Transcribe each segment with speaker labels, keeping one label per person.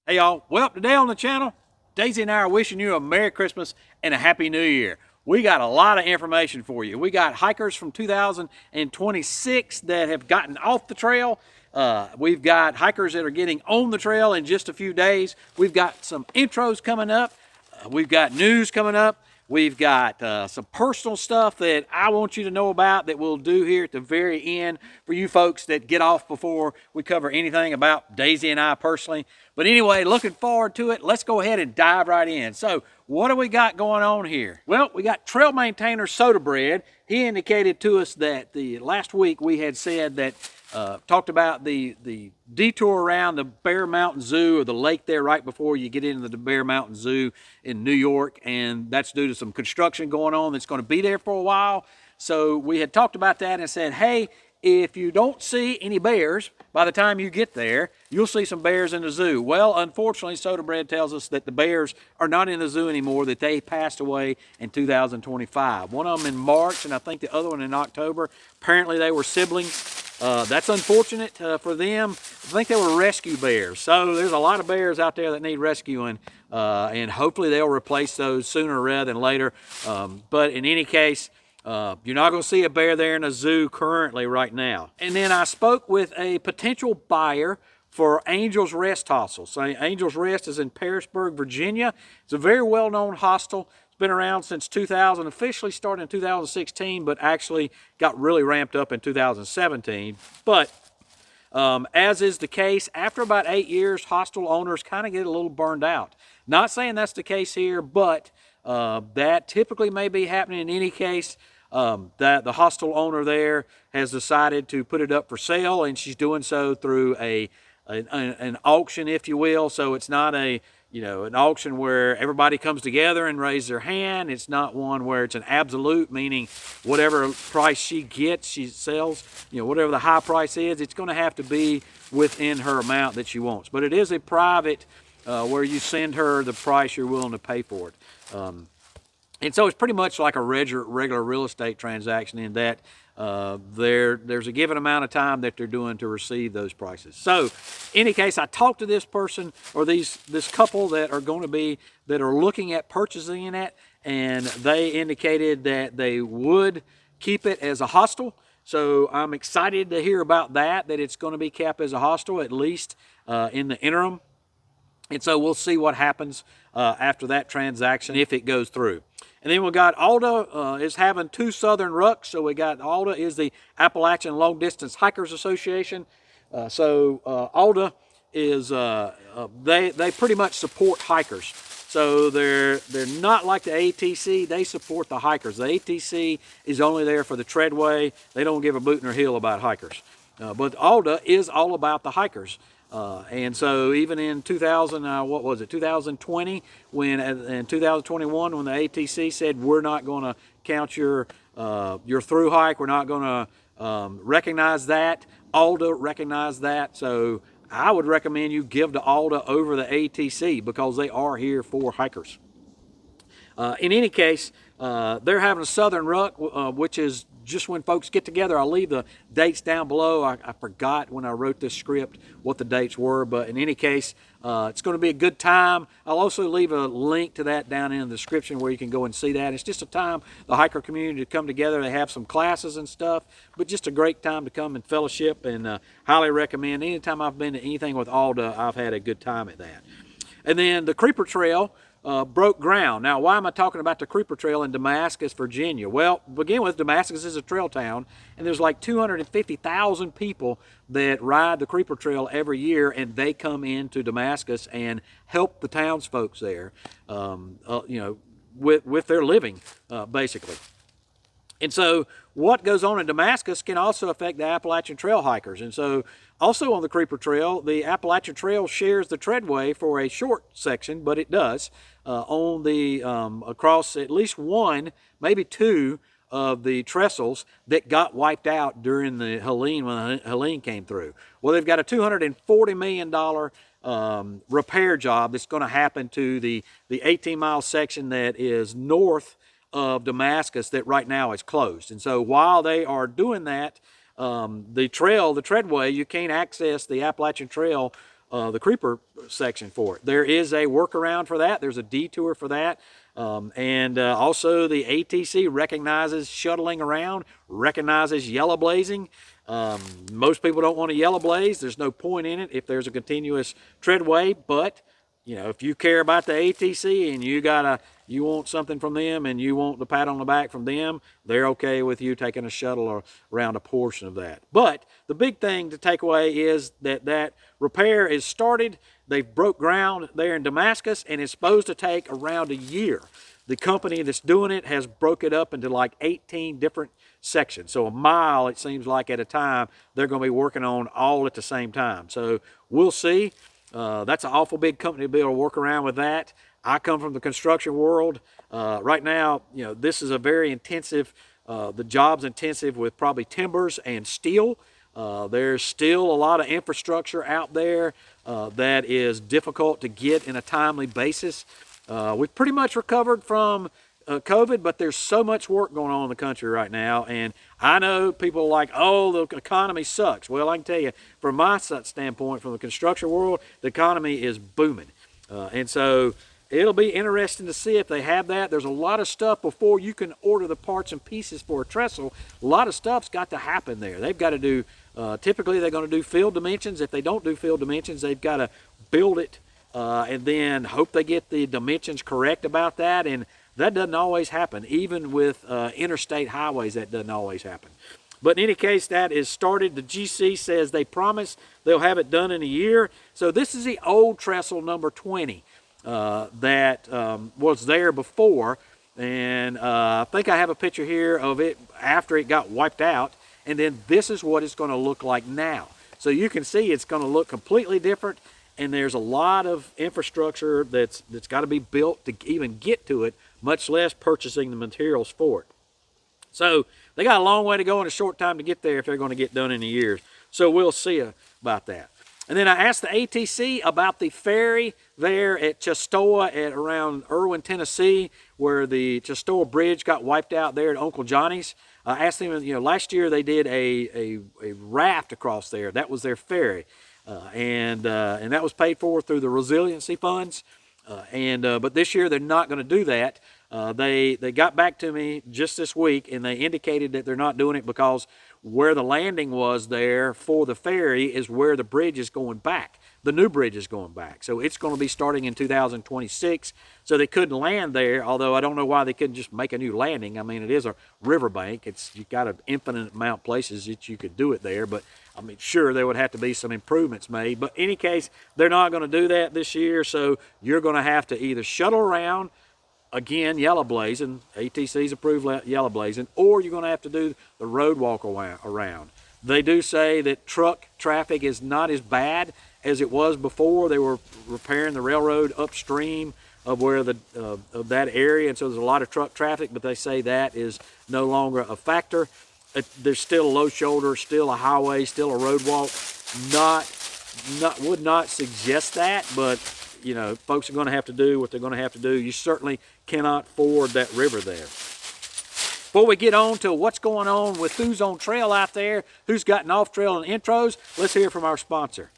Speaker 1: Hey y'all, well today on the channel, Daisy and I are wishing you a Merry Christmas and a Happy New Year. We got a lot of information for you. We got hikers from 2026 that have gotten off the trail. We've got hikers that are getting on the trail in just a few days. We've got some intros coming up. We've got news coming up. We've got some personal stuff that I want you to know about that we'll do here at the very end for you folks that get off before we cover anything about Daisy and I personally. But anyway, looking forward to it. Let's go ahead and dive right in. So what do we got going on here? Well, we got trail maintainer Soda Bread. He indicated to us that the last week we had said that talked about the detour around the Bear Mountain Zoo, or the lake there right before you get into the Bear Mountain Zoo in New York, and that's due to some construction going on that's going to be there for a while. So we had talked about that and said, hey, if you don't see any bears by the time you get there, you'll see some bears in the zoo. Well, unfortunately, Soda Bread tells us that the bears are not in the zoo anymore, that they passed away in 2025. One of them in March, and I think the other one in October. Apparently, they were siblings. That's unfortunate for them. I think they were rescue bears. So there's a lot of bears out there that need rescuing, and hopefully they'll replace those sooner rather than later. But in any case, you're not going to see a bear there in a zoo currently right now. And then I spoke with a potential buyer for Angel's Rest Hostel. So Angel's Rest is in Pearisburg, Virginia. It's a very well-known hostel. It's been around since 2000, officially started in 2016, but actually got really ramped up in 2017. But as is the case, after about 8 years, hostel owners kind of get a little burned out. Not saying that's the case here, but that typically may be happening in any case. That the hostel owner there has decided to put it up for sale, and she's doing so through an auction, if you will. So it's not an auction where everybody comes together and raises their hand. It's not one where it's an absolute, meaning whatever price she gets, she sells, whatever the high price is, it's going to have to be within her amount that she wants. But it is a private where you send her the price you're willing to pay for it. And so it's pretty much like a regular real estate transaction in that there's a given amount of time that they're doing to receive those prices. So in any case, I talked to this person, or this couple that are looking at purchasing it, and they indicated that they would keep it as a hostel. So I'm excited to hear about that it's going to be kept as a hostel, at least in the interim. And so we'll see what happens after that transaction, if it goes through. And then we got ALDA is having 2 Southern Rucks. So we got ALDA is the Appalachian Long Distance Hikers Association. ALDA is they pretty much support hikers. So they're not like the ATC. They support the hikers. The ATC is only there for the treadway. They don't give a boot in their heel about hikers. But ALDA is all about the hikers. And so even in 2020, in 2021, when the ATC said we're not going to count your through hike, we're not going to recognize that, ALDA recognized that. So I would recommend you give to ALDA over the ATC, because they are here for hikers. In any case, they're having a Southern Ruck, which is just when folks get together. I'll leave the dates down below. I forgot when I wrote this script what the dates were, but in any case, it's going to be a good time. I'll also leave a link to that down in the description where you can go and see that. It's just a time, the hiker community, to come together. They have some classes and stuff, but just a great time to come and fellowship, and highly recommend. Anytime I've been to anything with ALDA, I've had a good time at that. And then the Creeper Trail broke ground. Now, why am I talking about the Creeper Trail in Damascus, Virginia? Well, to begin with, Damascus is a trail town, and there's like 250,000 people that ride the Creeper Trail every year, and they come into Damascus and help the townsfolk there, with their living, basically. And so what goes on in Damascus can also affect the Appalachian Trail hikers. And so also on the Creeper Trail, the Appalachian Trail shares the treadway for a short section, but it does, on the across at least one, maybe 2 of the trestles that got wiped out during the Helene, when Helene came through. Well, they've got a $240 million repair job that's going to happen to the 18-mile section that is north of Damascus that right now is closed. And so while they are doing that, the treadway, you can't access the Appalachian Trail the creeper section for it. There is a workaround for that. There's a detour for that. And also the ATC recognizes shuttling around, recognizes yellow blazing. Most people don't want a yellow blaze. There's no point in it if there's a continuous treadway, but you know, if you care about the ATC and you want something from them and you want the pat on the back from them, they're okay with you taking a shuttle around a portion of that. But the big thing to take away is that repair is started. They've broke ground there in Damascus, and it's supposed to take around a year. The company that's doing it has broke it up into like 18 different sections. So a mile, it seems like, at a time, they're going to be working on all at the same time. So we'll see. That's an awful big company to be able to work around with that. I come from the construction world. Right now, you know, this is a very intensive, the job's intensive with probably timbers and steel. There's still a lot of infrastructure out there that is difficult to get in a timely basis. We've pretty much recovered from COVID, but there's so much work going on in the country right now, and I know people are like, oh, the economy sucks. Well, I can tell you, from my standpoint, from the construction world, the economy is booming. And so it'll be interesting to see if they have that. There's a lot of stuff before you can order the parts and pieces for a trestle. A lot of stuff's got to happen there. They've got to do, typically they're going to do field dimensions. If they don't do field dimensions, they've got to build it and then hope they get the dimensions correct about that. And that doesn't always happen. Even with interstate highways, that doesn't always happen. But in any case, that is started. The GC says they promise they'll have it done in a year. So this is the old trestle number 20 that was there before. And I think I have a picture here of it after it got wiped out. And then this is what it's going to look like now. So you can see it's going to look completely different. And there's a lot of infrastructure that's got to be built to even get to it, much less purchasing the materials for it. So they got a long way to go in a short time to get there if they're going to get done in a year. So we'll see about that. And then I asked the ATC about the ferry there at Chestoa at around Irwin, Tennessee, where the Chestoa Bridge got wiped out there at Uncle Johnny's. I asked them, you know, last year they did a raft across there. That was their ferry. And that was paid for through the resiliency funds. But this year they're not going to do that. They got back to me just this week, and they indicated that they're not doing it because where the landing was there for the ferry is where the bridge is going back. The new bridge is going back. So it's going to be starting in 2026. So they couldn't land there, although I don't know why they couldn't just make a new landing. I mean, it is a riverbank. You've got an infinite amount of places that you could do it there, but I mean, sure, there would have to be some improvements made. But in any case, they're not going to do that this year, so you're going to have to either shuttle around, again, yellow blazing, ATC's approved yellow blazing, or you're going to have to do the road walk around. They do say that truck traffic is not as bad as it was before. They were repairing the railroad upstream of where of that area, and so there's a lot of truck traffic, but they say that is no longer a factor. There's still a low shoulder, still a highway, still a road walk. Would not suggest that, but you know, folks are going to have to do what they're going to have to do. You certainly cannot ford that river there. Before we get on to what's going on with who's on trail out there, who's gotten off trail and intros, let's hear from our sponsor.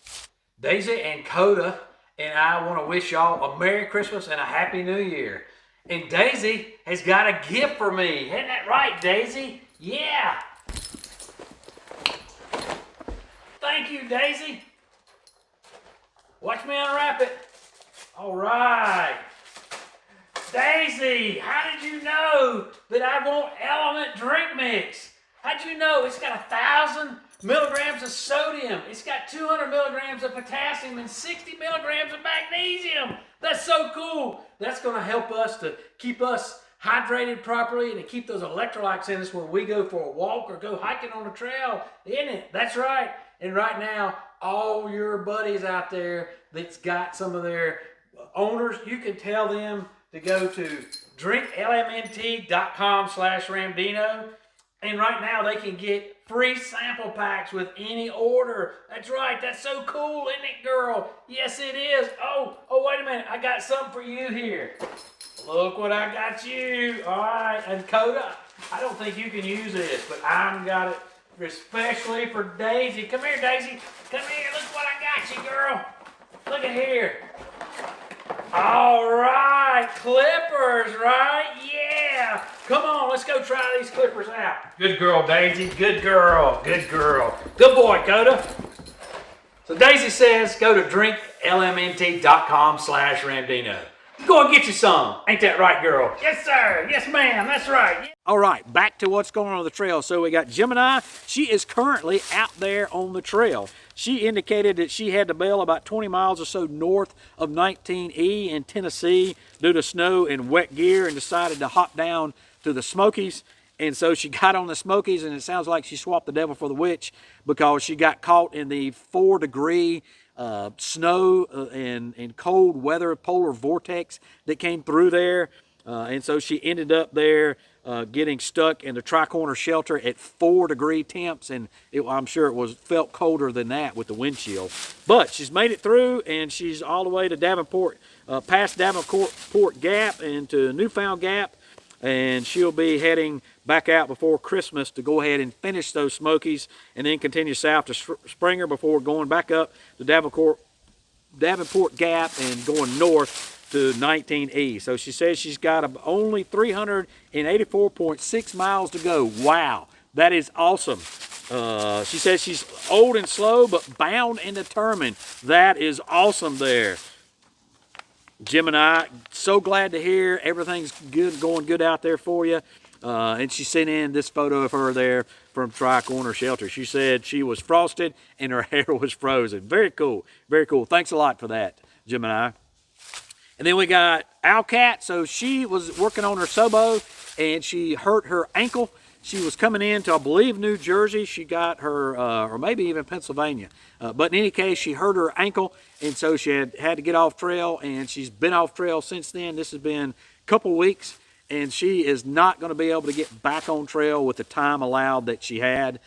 Speaker 1: Daisy and Coda and I want to wish y'all a Merry Christmas and a Happy New Year. And Daisy has got a gift for me. Isn't that right, Daisy? Yeah. Thank you, Daisy. Watch me unwrap it. All right. Daisy, how did you know that I want Element drink mix? How'd you know? It's got 1,000 milligrams of sodium. It's got 200 milligrams of potassium and 60 milligrams of magnesium. That's so cool. That's going to help us to keep us hydrated properly and to keep those electrolytes in us when we go for a walk or go hiking on the trail, isn't it? That's right. And right now, all your buddies out there that's got some of their owners, you can tell them to go to drinklmnt.com/Ramdino. And right now they can get free sample packs with any order. That's right. That's so cool, isn't it, girl? Yes, it is. Oh, wait a minute. I got something for you here. Look what I got you. All right. And Coda, I don't think you can use this, but I've got it especially for Daisy. Come here, Daisy. Come here. Look what I got you, girl. Look at here. All right, clippers, right? Yeah. Come on, let's go try these clippers out. Good girl, Daisy. Good girl. Good girl. Good boy, Coda. So Daisy says go to drinklmnt.com/Ramdino. Go and get you some. Ain't that right, girl? Yes, sir. Yes, ma'am. That's right. All right, back to what's going on the trail. So we got Gemini. She is currently out there on the trail. She indicated that she had to bail about 20 miles or so north of 19E in Tennessee due to snow and wet gear and decided to hop down to the Smokies. And so she got on the Smokies, and it sounds like she swapped the devil for the witch because she got caught in the 4-degree snow and cold weather polar vortex that came through there. And so she ended up there getting stuck in the tri-corner shelter at 4-degree temps, and I'm sure it felt colder than that with the wind chill. But she's made it through, and she's all the way to Davenport, past Davenport Gap and to Newfound Gap, and she'll be heading back out before Christmas to go ahead and finish those Smokies and then continue south to Springer before going back up to Davenport Gap and going north to 19E. So she says she's got only 384.6 miles to go. Wow, that is awesome. She says she's old and slow, but bound and determined. That is awesome there. Gemini, so glad to hear everything's good, going good out there for you. And she sent in this photo of her there from Tri-Corner Shelter. She said she was frosted and her hair was frozen. Very cool. Very cool. Thanks a lot for that, Gemini. And then we got Owlcat. So she was working on her SOBO and she hurt her ankle. She was coming into, I believe, New Jersey. She got her, or maybe even Pennsylvania. But in any case, she hurt her ankle, and so she had to get off trail, and she's been off trail since then. This has been a couple weeks, and she is not going to be able to get back on trail with the time allowed that she had,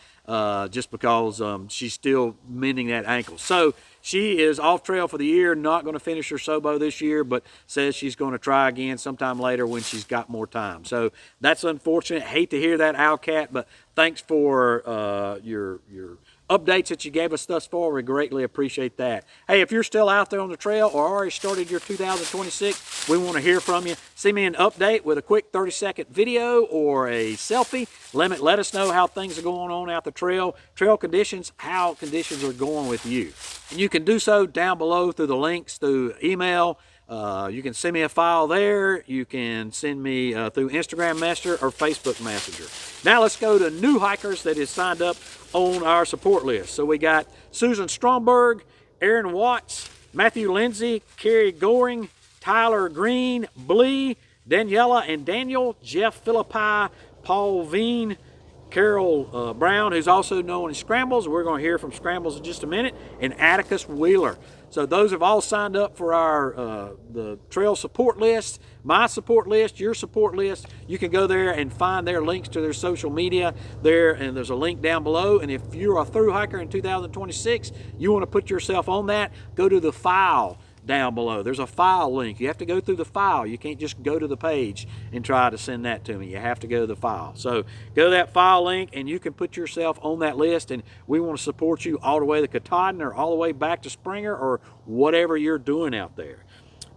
Speaker 1: just because she's still mending that ankle. So she is off trail for the year, not going to finish her SOBO this year, but says she's going to try again sometime later when she's got more time. So that's unfortunate. Hate to hear that, Owlcat, but thanks for your updates that you gave us thus far. We greatly appreciate that. Hey, if you're still out there on the trail or already started your 2026, we want to hear from you. Send me an update with a quick 30-second video or a selfie. Let us know how things are going on out the trail conditions, how conditions are going with you. And you can do so down below through the links, through email. You can send me a file there. You can send me through Instagram Messenger or Facebook Messenger. Now let's go to new hikers that is signed up on our support list. So we got Susan Stromberg, Aaron Watts, Matthew Lindsay, Carrie Goring, Tyler Green, Blee, Daniela and Daniel, Jeff Philippi, Paul Veen, Carol Brown, who's also known as Scrambles. We're going to hear from Scrambles in just a minute, and Atticus Wheeler. So those have all signed up for our the trail support list, my support list, your support list. You can go there and find their links to their social media there, and there's a link down below. And if you're a thru hiker in 2026, you want to put yourself on that, go to the file down below. There's a file link. You have to go through the file. You can't just go to the page and try to send that to me. You have to go to the file. So go to that file link and you can put yourself on that list, and we want to support you all the way to Katahdin or all the way back to Springer or whatever you're doing out there.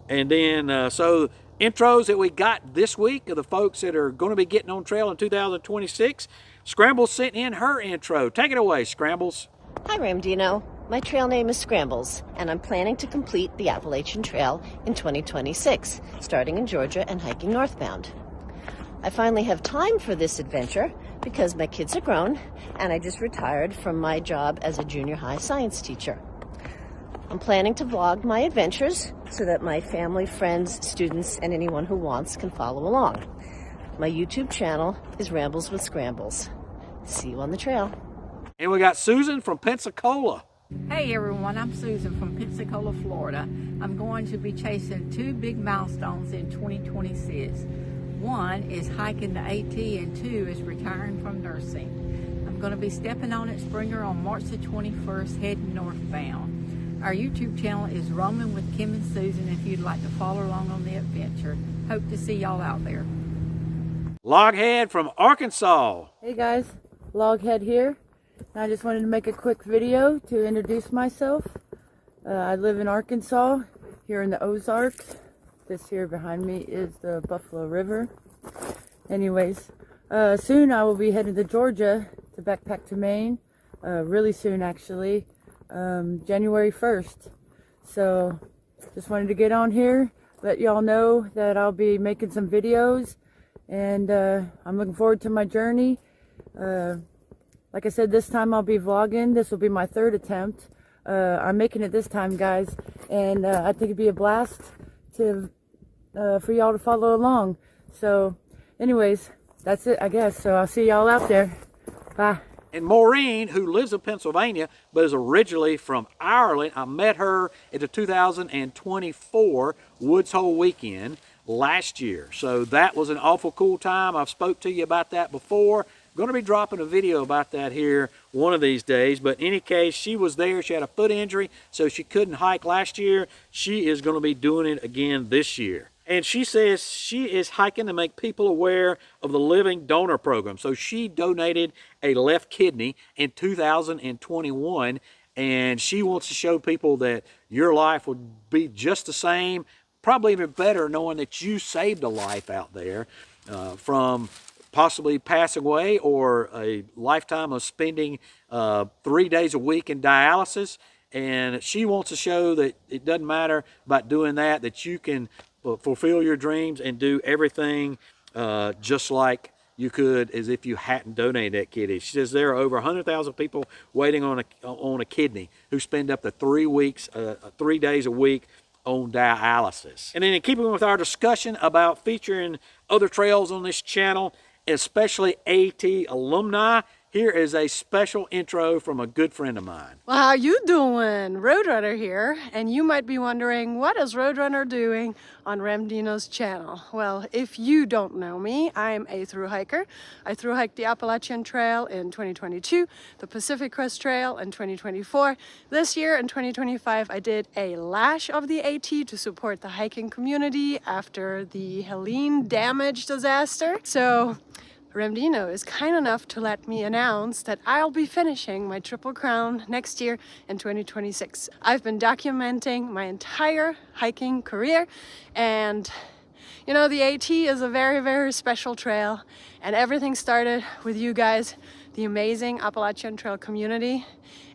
Speaker 1: And then so intros that we got this week of the folks that are going to be getting on trail in 2026. Scrambles sent in her intro. Take it away, Scrambles.
Speaker 2: Hi, Ramdino. My trail name is Scrambles, and I'm planning to complete the Appalachian Trail in 2026, starting in Georgia and hiking northbound. I finally have time for this adventure because my kids are grown, and I just retired from my job as a junior high science teacher. I'm planning to vlog my adventures so that my family, friends, students, and anyone who wants can follow along. My YouTube channel is Rambles with Scrambles. See you on the trail.
Speaker 1: And we got Susan from Pensacola.
Speaker 3: Hey everyone, I'm Susan from Pensacola, Florida. I'm going to be chasing 2 big milestones in 2026. One is hiking the AT and 2 is retiring from nursing. I'm going to be stepping on at Springer on March the 21st, heading northbound. Our YouTube channel is Roaming with Kim and Susan if you'd like to follow along on the adventure. Hope to see y'all out there.
Speaker 1: Loghead from Arkansas.
Speaker 4: Hey guys, Loghead here. I just wanted to make a quick video to introduce myself. I live in Arkansas, here in the Ozarks. This here behind me is the Buffalo River. Anyways, soon I will be heading to Georgia to backpack to Maine. Really soon, actually, January 1st. So just wanted to get on here, let y'all know that I'll be making some videos, and I'm looking forward to my journey. Like I said, this time I'll be vlogging. This will be my 3rd attempt. I'm making it this time, guys, and I think it'd be a blast to for y'all to follow along. So anyways, that's it, I guess. So I'll see y'all out there. Bye.
Speaker 1: And Maureen, who lives in Pennsylvania but is originally from Ireland, I met her at the 2024 Woods Hole weekend last year. So that was an awful cool time. I've spoke to you about that before. Going to be dropping a video about that here one of these days. But in any case, she was there. She had a foot injury, so she couldn't hike last year. She is going to be doing it again this year. And she says she is hiking to make people aware of the Living Donor Program. So she donated a left kidney in 2021, and she wants to show people that your life would be just the same, probably even better, knowing that you saved a life out there from possibly passing away or a lifetime of spending 3 days a week in dialysis. And she wants to show that it doesn't matter about doing that, that you can fulfill your dreams and do everything just like you could as if you hadn't donated that kidney. She says there are over 100,000 people waiting on a kidney who spend up to 3 days a week on dialysis. And then in keeping with our discussion about featuring other trails on this channel, especially AT alumni, here is a special intro from a good friend of mine.
Speaker 5: Well, how you doing? Roadrunner here, and you might be wondering, what is Roadrunner doing on Ramdino's channel? Well, if you don't know me, I'm a thru-hiker. I thru-hiked the Appalachian Trail in 2022, the Pacific Crest Trail in 2024. This year in 2025, I did a lash of the AT to support the hiking community after the Helene damage disaster. So Ramdino is kind enough to let me announce that I'll be finishing my Triple Crown next year in 2026. I've been documenting my entire hiking career, and you know, the AT is a very, very special trail, and everything started with you guys, the amazing Appalachian Trail community,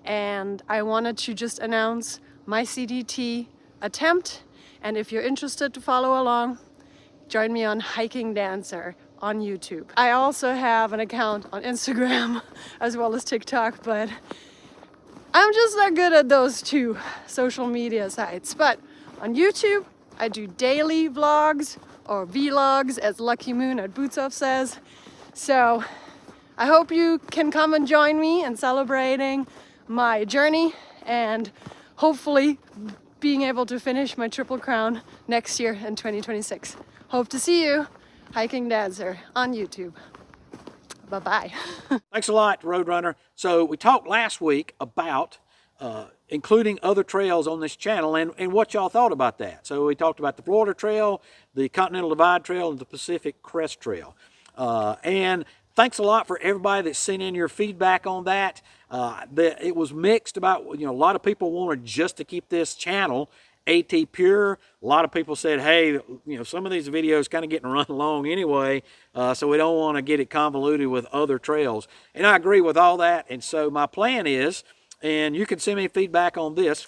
Speaker 5: and I wanted to just announce my CDT attempt, and if you're interested to follow along, join me on Hiking Dancer on YouTube. I also have an account on Instagram as well as TikTok, but I'm just not good at those 2 social media sites. But on YouTube, I do daily vlogs, or vlogs as Lucky Moon at Boots Off says. So I hope you can come and join me in celebrating my journey and hopefully being able to finish my Triple Crown next year in 2026. Hope to see you. Hiking Dancer on YouTube. Bye-bye.
Speaker 1: Thanks a lot, Roadrunner. So we talked last week about including other trails on this channel and what y'all thought about that. So we talked about the Florida Trail, the Continental Divide Trail, and the Pacific Crest Trail. And thanks a lot for everybody that sent in your feedback on that. It was mixed about, you know, a lot of people wanted just to keep this channel AT pure. A lot of people said, hey, you know, some of these videos kind of getting run long anyway, so we don't want to get it convoluted with other trails. And I agree with all that. And so my plan is, and you can send me feedback on this,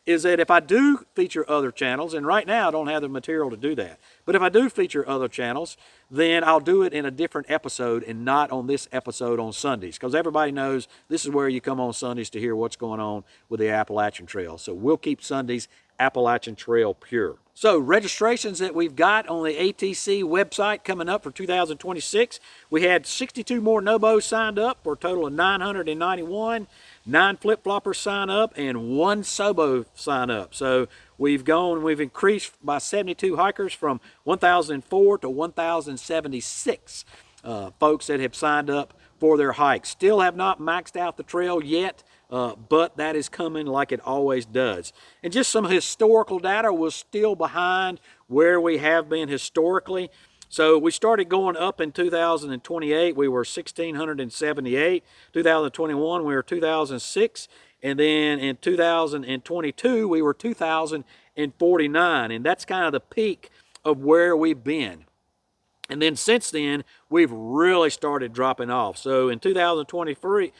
Speaker 1: is that if I do feature other channels, and right now I don't have the material to do that, but if I do feature other channels, then I'll do it in a different episode and not on this episode on Sundays, because everybody knows this is where you come on Sundays to hear what's going on with the Appalachian Trail. So we'll keep Sundays Appalachian Trail pure. So registrations that we've got on the ATC website coming up for 2026, we had 62 more NOBOs signed up for a total of 991, 9 flip-floppers sign up, and 1 SOBO sign up. So we've increased by 72 hikers from 1,004 to 1,076 folks that have signed up for their hikes. Still have not maxed out the trail yet, but that is coming like it always does. And just some historical data was still behind where we have been historically. So we started going up in 2028. We were 1,678. 2021, we were 2,006. And then in 2022, we were 2,049. And that's kind of the peak of where we've been. And then since then, we've really started dropping off. So in 2023,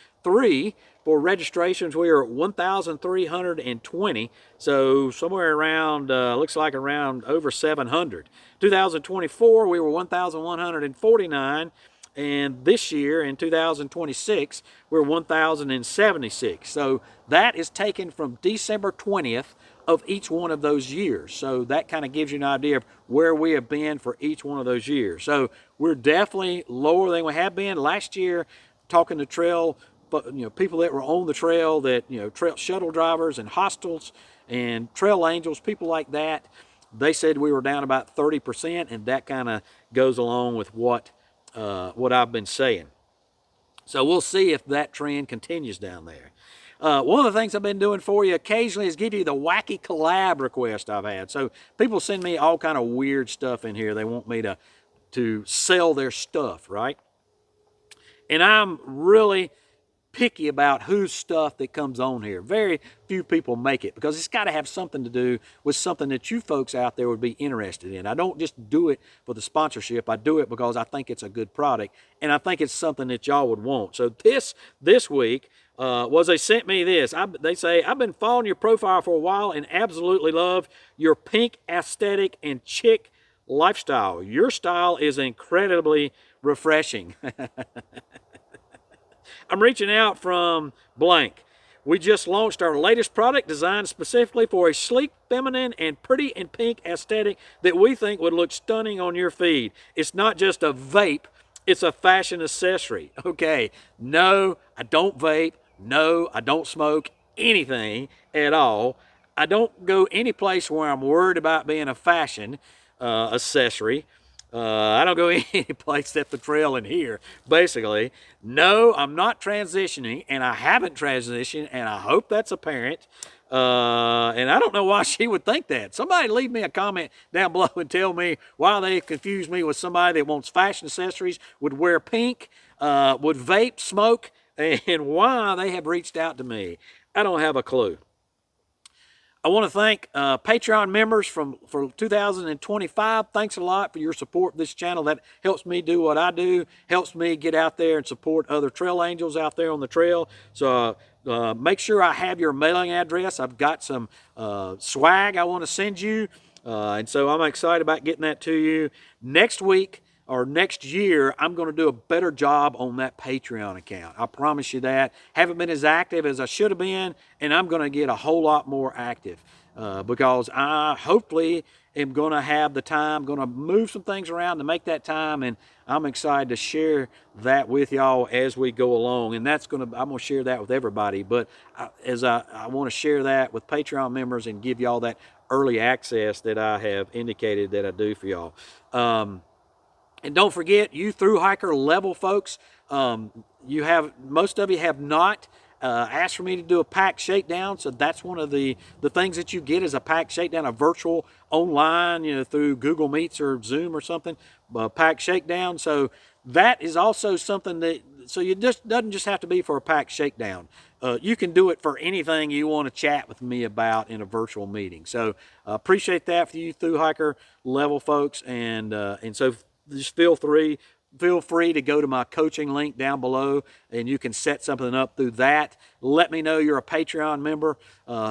Speaker 1: for registrations, we are at 1,320. So somewhere around, looks like around over 700. 2024, we were 1,149. And this year, in 2026, we're 1,076. So that is taken from December 20th of each one of those years. So that kind of gives you an idea of where we have been for each one of those years. So we're definitely lower than we have been. Last year, talking to trail, people that were on the trail, that, trail shuttle drivers and hostels and trail angels, people like that, they said we were down about 30%, and that kind of goes along with what I've been saying. So we'll see if that trend continues down there. One of the things I've been doing for you occasionally is give you the wacky collab request I've had. So people send me all kind of weird stuff in here. They want me to sell their stuff, right? And I'm really picky about whose stuff that comes on here. Very few people make it, because it's got to have something to do with something that you folks out there would be interested in. I don't just do it for the sponsorship. I do it because I think it's a good product, and I think it's something that y'all would want. So this week they sent me this. They say, I've been following your profile for a while and absolutely love your pink aesthetic and chic lifestyle. Your style is incredibly refreshing. I'm reaching out from blank. We just launched our latest product designed specifically for a sleek, feminine, and pretty and pink aesthetic that we think would look stunning on your feed. It's not just a vape, it's a fashion accessory. Okay, no, I don't vape. No, I don't smoke anything at all. I don't go any place where I'm worried about being a fashion accessory. I don't go any place except the trail in here, basically. No, I'm not transitioning, and I haven't transitioned, and I hope that's apparent. And I don't know why she would think that. Somebody leave me a comment down below and tell me why they confuse me with somebody that wants fashion accessories, would wear pink, would vape, smoke, and why they have reached out to me. I don't have a clue. I want to thank Patreon members for 2025. Thanks a lot for your support of this channel. That helps me do what I do, helps me get out there and support other trail angels out there on the trail. So make sure I have your mailing address. I've got some swag I want to send you, and so I'm excited about getting that to you. Next week or next year, I'm going to do a better job on that Patreon account. I promise you that. Haven't been as active as I should have been, and I'm going to get a whole lot more active because I hopefully am going to have the time, going to move some things around to make that time, and I'm excited to share that with y'all as we go along. And I'm going to share that with everybody, but I want to share that with Patreon members and give y'all that early access that I have indicated that I do for y'all. And don't forget, you Thru-Hiker level folks, most of you have not asked for me to do a pack shakedown, so that's one of the things that you get is a pack shakedown, a virtual online, through Google Meets or Zoom or something, pack shakedown. So that is also something that, so you doesn't just have to be for a pack shakedown. You can do it for anything you want to chat with me about in a virtual meeting. So appreciate that for you Thru-Hiker level folks, and so just feel free to go to my coaching link down below, and you can set something up through that. Let me know you're a Patreon member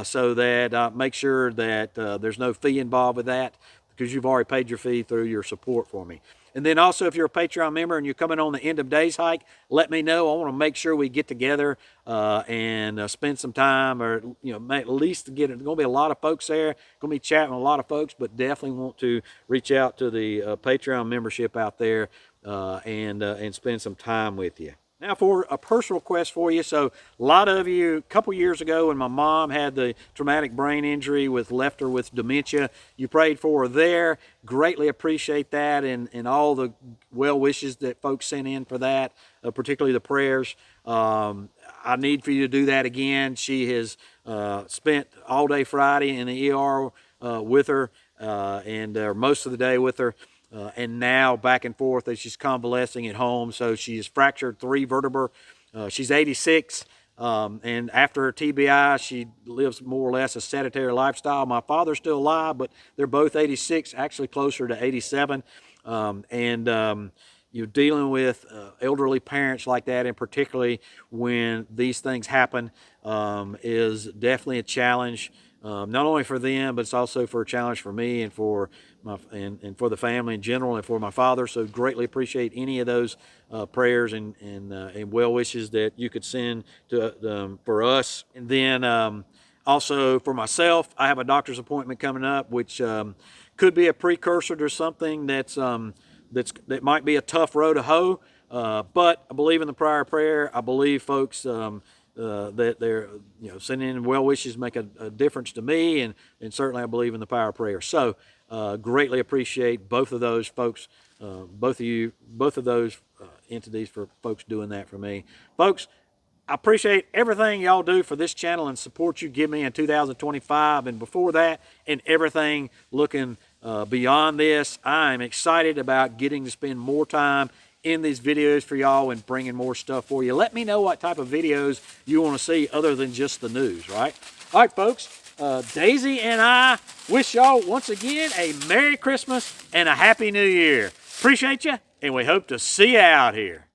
Speaker 1: so that make sure that there's no fee involved with that, because you've already paid your fee through your support for me. And then also, if you're a Patreon member and you're coming on the end of days hike, let me know. I want to make sure we get together and spend some time, or at least get it. There's going to be a lot of folks there. Going to be chatting with a lot of folks, but definitely want to reach out to the Patreon membership out there and spend some time with you. Now for a personal request for you. So a lot of you, a couple years ago when my mom had the traumatic brain injury left her with dementia, you prayed for her there. Greatly appreciate that, and all the well wishes that folks sent in for that, particularly the prayers. I need for you to do that again. She has spent all day Friday in the ER with her and most of the day with her. And now back and forth as she's convalescing at home. So she's fractured 3 vertebrae. She's 86. And after her TBI, she lives more or less a sedentary lifestyle. My father's still alive, but they're both 86, actually closer to 87. You're dealing with elderly parents like that, and particularly when these things happen, is definitely a challenge. Not only for them, but it's also for a challenge for me and for and for the family in general, and for my father. So greatly appreciate any of those prayers and well wishes that you could send to for us. And then also for myself, I have a doctor's appointment coming up, which could be a precursor to something that might be a tough road to hoe. But I believe in the prior prayer. I believe folks that they're sending in well wishes make a difference to me, and certainly I believe in the power of prayer. So greatly appreciate both of those folks, both of those entities, for folks doing that for me. Folks, I appreciate everything y'all do for this channel and support you give me in 2025 and before that, and everything looking beyond this. I'm excited about getting to spend more time in these videos for y'all and bringing more stuff for you. Let me know what type of videos you want to see other than just the news, right? All right, folks, Daisy and I wish y'all once again a Merry Christmas and a Happy New Year. Appreciate you, and we hope to see you out here.